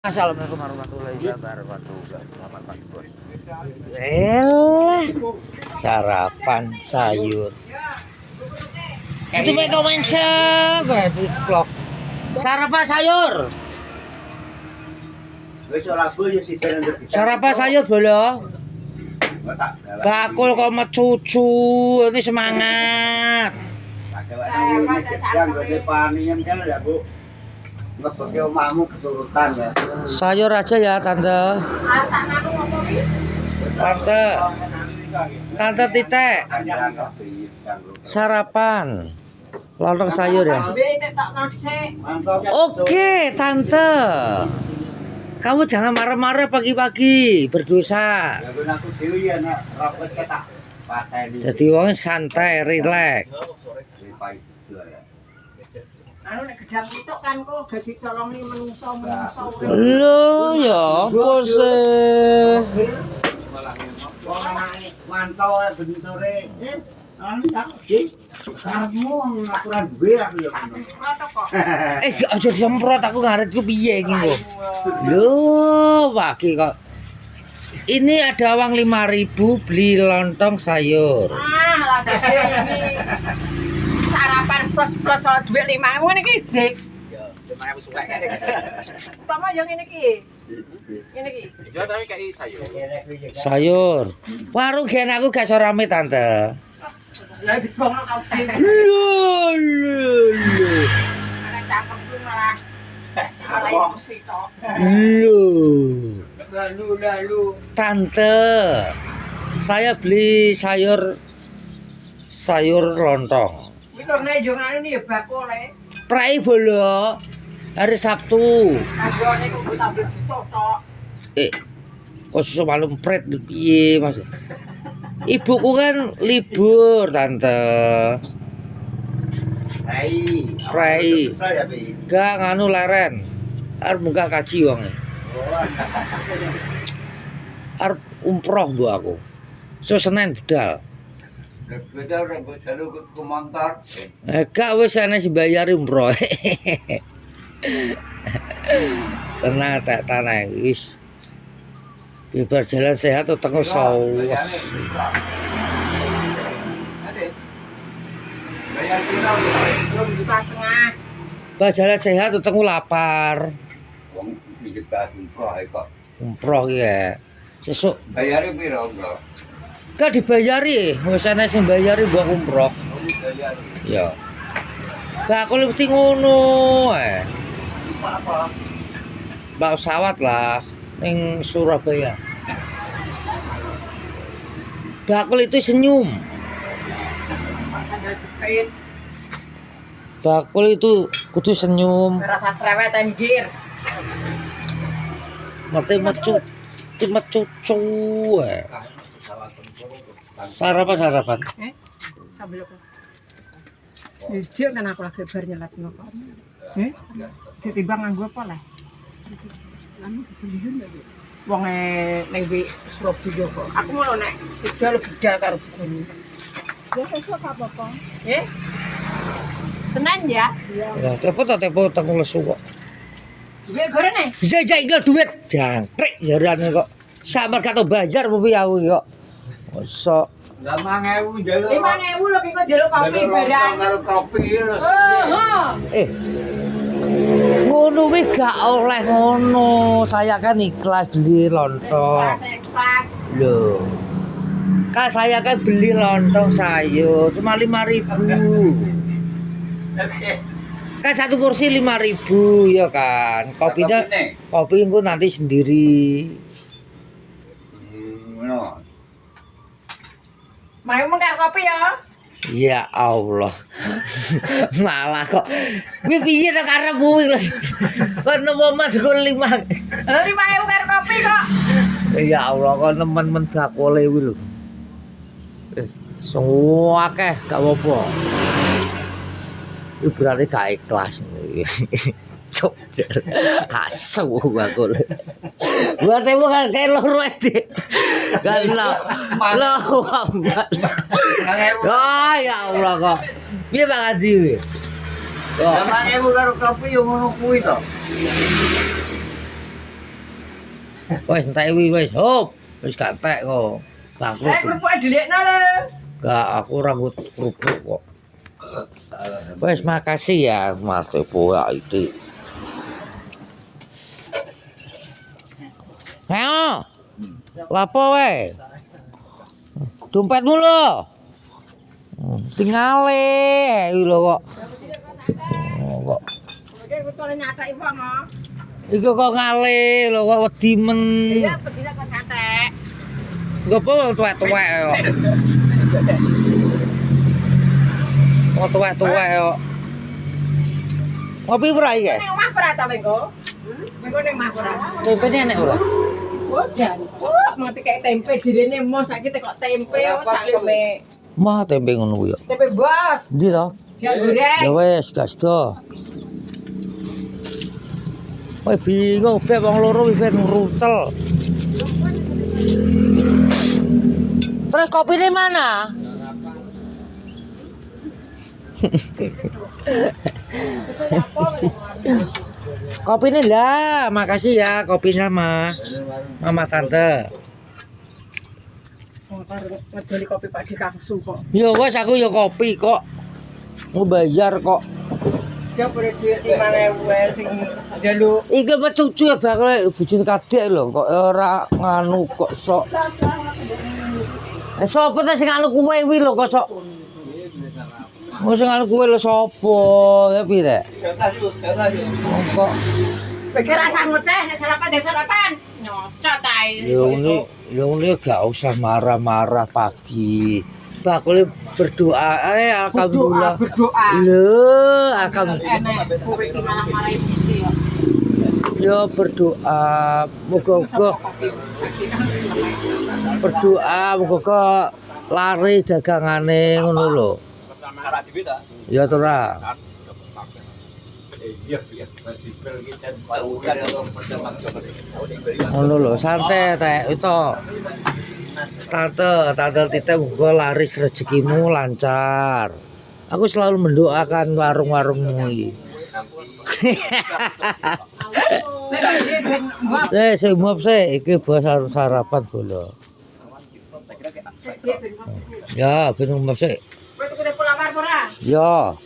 Assalamualaikum warahmatullahi wabarakatuh. Selamat pagi, Bos. Sarapan sayur. Itu mereka main siapa di vlog? Sarapan sayur. Sarapan sayur bolo. Bakul kok sama cucu, ini semangat. Sayur aja ya tante. Tante Titek. Sarapan. Lontong sayur ya. Oke tante. Kamu jangan marah-marah pagi-pagi, berdosa. Jadi wong santai, rileks. Anu nek gedang pituk kan kok dadi colongi menungso. Lho ya, bos. Mantau ben sore. Anu tak iki. Karepmu aturan duwe aku ya. Aja disemprot aku ngaretku piye iki kok. Lho, waki kok. Ini ada uang 5.000 beli lontong sayur. Ah, lagi ini. Sarapan plus soal duit 5.000 ngene iki, Dik. Ya, 5.000 suka kan. Utama yang ngene iki. Ngene iki. Ya tapi kayak sayur. Sayur. Warung gen aku gak iso rame tante. Lah dibongno kau dhewe. Lho. Ana cakep lu malah. Ala emosi tok. Lho. Lalu. Tante. Saya beli sayur lontong. Iki kok nek yo ngene ya bakule. Prai bolo. Hari Sabtu. Agone kok tambah pituk tok. Kok susu malem pret piye Mas? Ibuku kan libur tante. Prai. Gak nganu leren. Arep munggah kaji wonge. Arep umroh mbok aku. So Senin budal. Beda ora mbok jalu ke montor. Gak wis ana sing bayari umroh. Tenang tak tanah wis. Biar jalan sehat atau tengok saus. Biar jalan sehat atau tengok lapar. Wong iki tak umroh kok. Umroh ya. Sesuk Bayare piro, Bro? gak dibayari, wis ana sing bayari mbok umroh. Ya. Gak aku mesti ngono ae. Apa? Mbak pesawat lah ning Surabaya. Bakul itu senyum. Sandal jepit. Bakul itu kudu senyum. Rasa cerewet anjir. Mati mecucu. Sarapan. Sambil apa? Dia kan aku lagi bar nyelat ngopo. Ditimbang nganggo apa lah? Wong ning Surabaya kok. Aku mau nek sida lu beda karo bukune. Ya sesuk apa-apa. Nggih. Senin ya? Ya, tepo tengok lesu kok. Duit gorene. Jajak iki duit jangkrik jarane kok. Sak mergato bazar piye aku kok. Mosok 5.000 njaluk. 5.000 lho kok njaluk kopi barang. Karo kopi. Ngono wis gak oleh ngono. Saya kan ikhlas beli lontong. Ikhlas. Loh. Kak saya kan beli lontong sayur cuma 5.000. Kan satu kursi 5.000 ya kan. Kopi engko nanti sendiri. Ngono. Mau mengkar kopi ya? Ya Allah. Malah kok. Kuwi piye to karepmu iki lho. Kok nemu mas kok 5. 5.000 karo kopi kok. Ya Allah kok nemen-men bakule kuwi lho. Semua akeh gak apa-apa. Itu berarti gak ikhlas. Cuk. Asu bakul. Buat ibu kan kayak loro ade. Kan lo. Oh ya Allah kok. Piye Pak Adi kuwi? Emang ibu karo kopi yo ngono kuwi to. Wis entek wi wis, hop. Wis gak entek kok. Bangkrut. Kerupuk delikno lho. Gak aku rambut kerupuk kok. Wes makasih ya Mas Tepo ya itu. Ayo. Lapo we? Dompetmu lho. Tingale iki lho kok. Oh, kok. Oke, kutone nyatek wong. Iku kok ngale lho kok wedi men. Iya, bedine kok nyatek. Engko apa wong tuwek-tuwek kok. Wong tuwek-tuwek kok. Ngopi ora iki? Ning omah ora ta mengko? Mengko ning omah ora. Tempene enek ora? Oh, jan. Kok mau kayak tempe jirene mo saiki tekok tempe oh cangkeme. Mah tempe ngono kuwi ya. Tempe bos. Ndi to? Jan goreng. Ya wis gas do. Woi bingung beb wong loro wis ngrutel. Terus kopine mana? Kopine lah, makasih ya kopinya Mama Tante. Ngedoli kopi Pak Dikangsu kok. Ya wes aku ya kopi kok. Mau bayar kok. Dia boleh duit 5.000 wae sing njaluk. Iki apa cucu ya bakal bojone kadek lho kok ora nganu kok sok. Sopo ta sing anu kuwe kuwi lho kok sok. Mau sing anu kuwe lho sopo ya piye? Kok Pikir rasa ngoceh nek sarapan nyocot ae Ini gak usah marah-marah pagi. Bakule berdoa alhamdulillah. Berdoa. Lho, alhamdulillah. Enek kowe iki malah marahi mesti ya. Yo berdoa moga-moga moga lari dagangane ngono lho. Ya to ra. Ngono lho, santai teh itu. Tante Tita moga laris rezekimu lancar. Aku selalu mendoakan warung-warungmu iki. Saya maaf saya iki bos harus sarapan dulu. Ya, bingung maaf saya. Kowe tuku pelawar ora? Ya.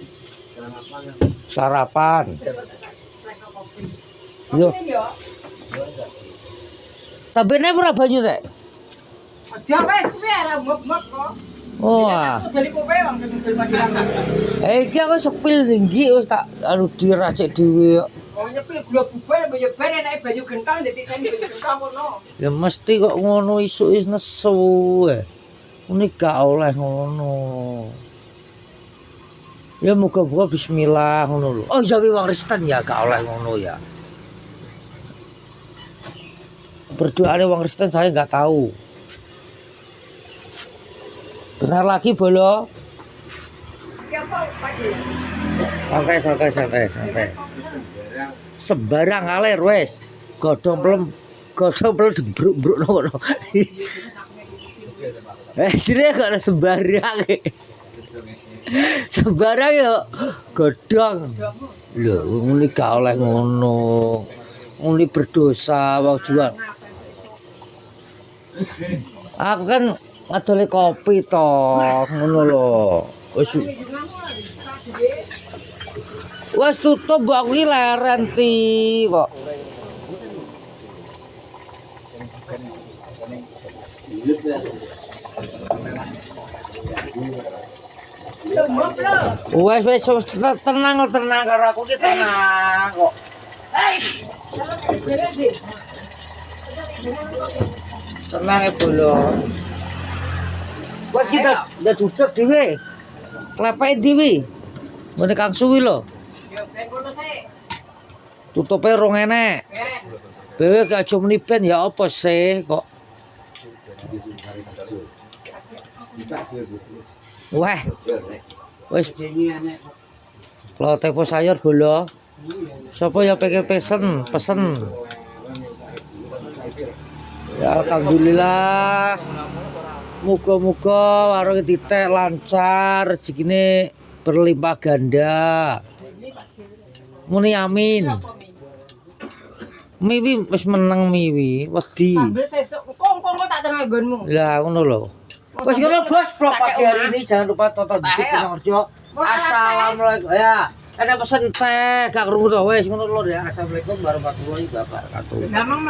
Sarapan. Yo. Sabene ora banyu teh. Aja wis kuwi ora mop-mop kok. Oh. Dari kowe wong ngedol Madilang. Iki aku sepil tinggi wis tak anu diracik dhewe. Wong nyepil gula bubur mbok yo ben enake banyu gentong dadi kan banyu gentong ngono. Ya mesti kok ngono isuk is nesu. Ini gak oleh ngono. Ya muga-muga bismillah ngono lho. Oh jawi wong Kristen ya gak oleh ngono ya. Berdoane wong Kristen saya nggak tahu. Benar lagi bolo. Siapa pagi? Santai. Sembarang alir wes. Godhong plem dembruk-bruk ngono. Jire kok sembarang. Sembarang ya godhong. Lho, ngene gak oleh ngono. Ngene berdosa wong jual. Aku kan ngadole kopi to, ngono lho. Wes tutup mbok iki leren ti kok. Wes tenang karo aku ki tenang kok. Tenang ya bolo. Wes kita udah duduk dhewe. Klepeke dhewe. Ngene Kang Suwi lho. Yo ben ngono sae. Tutupe rong enek. Ben. Bewe gak aja muni ben ya apa sih kok. Wah. Wis lo tepo sayur bolo. Sapa ya pengen pesen. Ya alhamdulillah. Muga-muga warung titik lancar, rezekine berlimpah ganda. Muni amin. Miwi wis meneng Miwi, wedi. Sambil sesuk kok tak tengah nggonmu. Lah ngono lho. Wis ngono bos, vlog pagi hari ini jangan lupa tonton di Purworejo. Assalamualaikum. Ya, ada pesen teh gak krungu to wis ngono lho ya. Assalamualaikum warahmatullahi wabarakatuh. Lah